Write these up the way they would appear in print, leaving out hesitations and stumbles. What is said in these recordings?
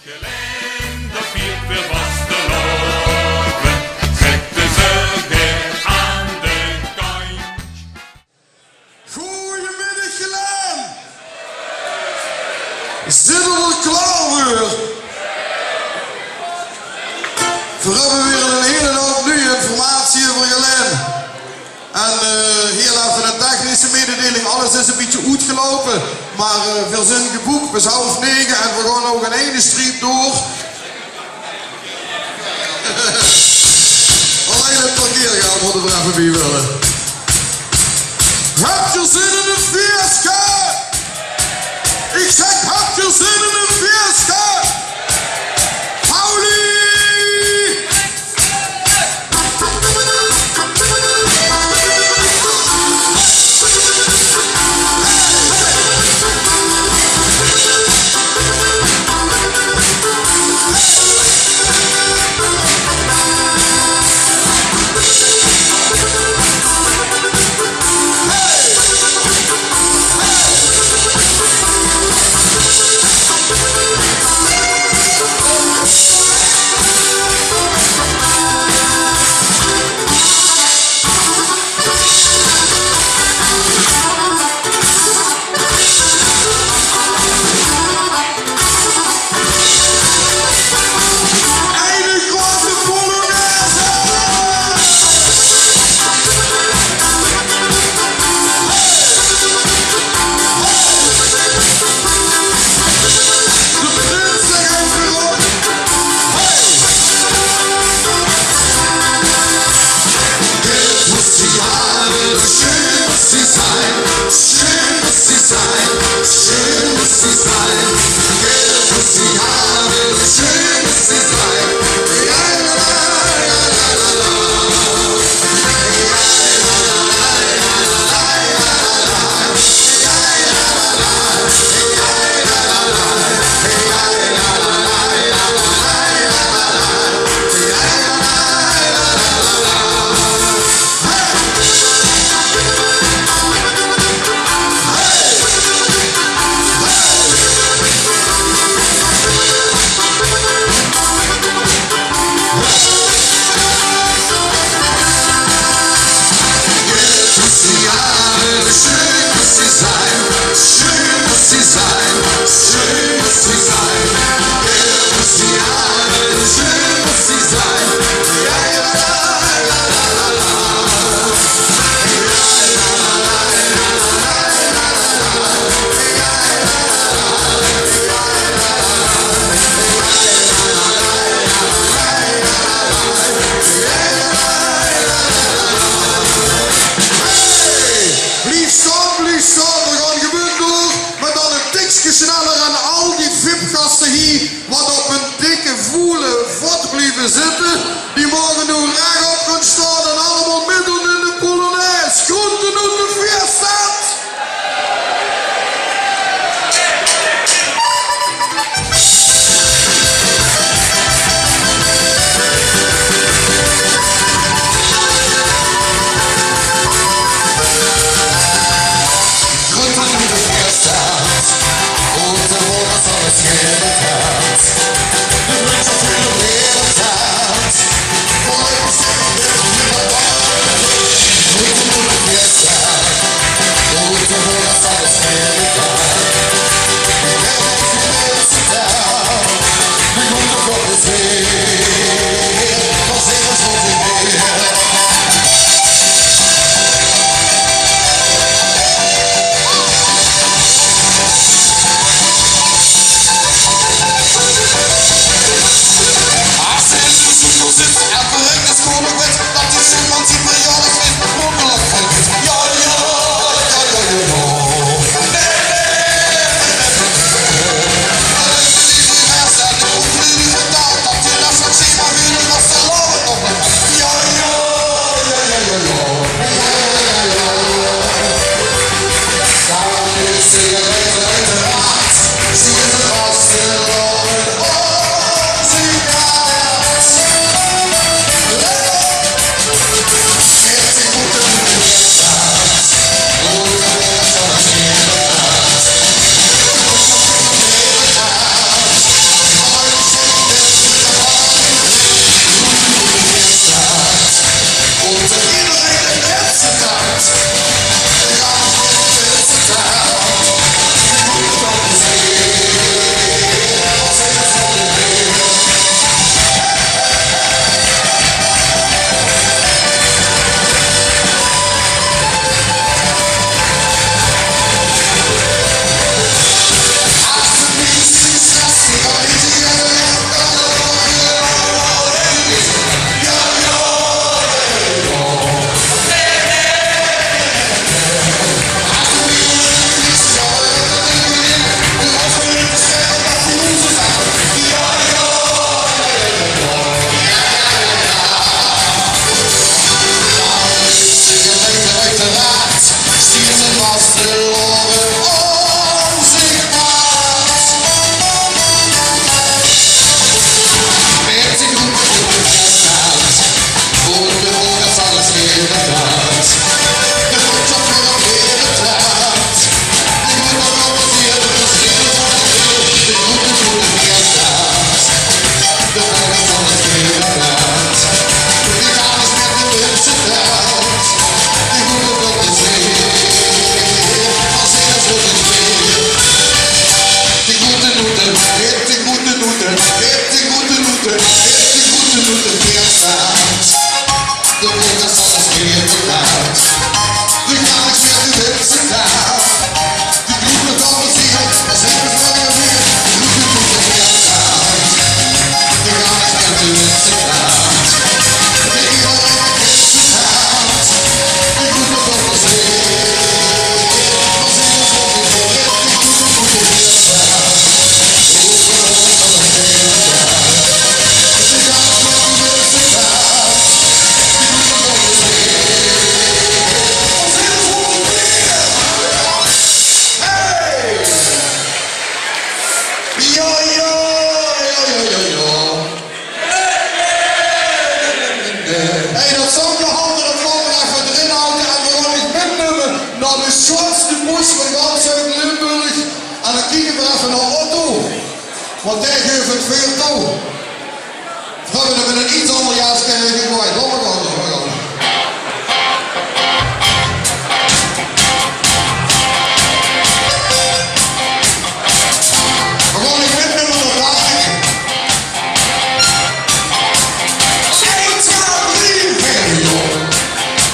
Geländer viert wir vasteloven, zetten ze weer aan de kant. Goedemiddag Geleen! Zitten we er klaar voor? We hebben weer een hele hoop nieuwe informatie over Geleen. En heel even een technische mededeling, alles is een beetje uitgelopen. Maar veel zin geboekt, we zijn 8:30 en we gaan nog een ene streep door. Alleen het parkeergeld moeten we even bij willen. Heb je zin in een feestje? Ik zeg, heb je zin in een feestje? Pauli! Sneller en al die VIP-gasten hier wat op een dikke voele vat blijven zitten, die mogen nu rechtop gaan staan en allemaal midden in de Polonaise. Groenten op de feeststand! even naar Otto. Want daar geeft het veel toe. Vrouwen hebben een iets ander jaar kunnen gegooid. Laat maar gaan, laat maar gaan. We gaan niet met nummer nog dadelijk. 1, 2, 3, 4, joh.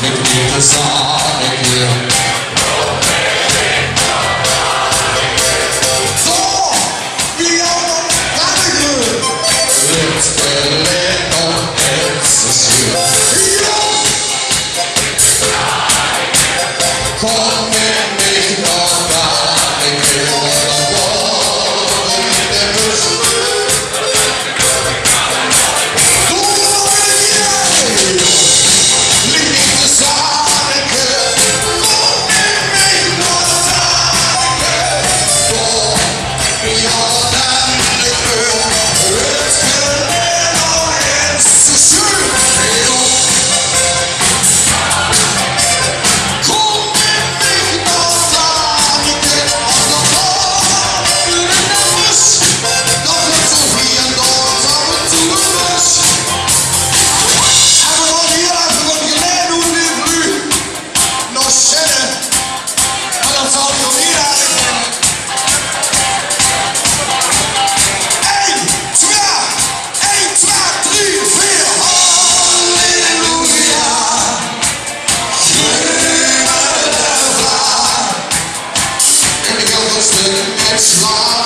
Met de zaken. Komm mit mich noch da, ich will noch wohnen in der Busch. Du liebe Saneke, komm mit mich noch da, komm, wir haben eine Höhe, jetzt können wir noch jetzt so schön. It's life.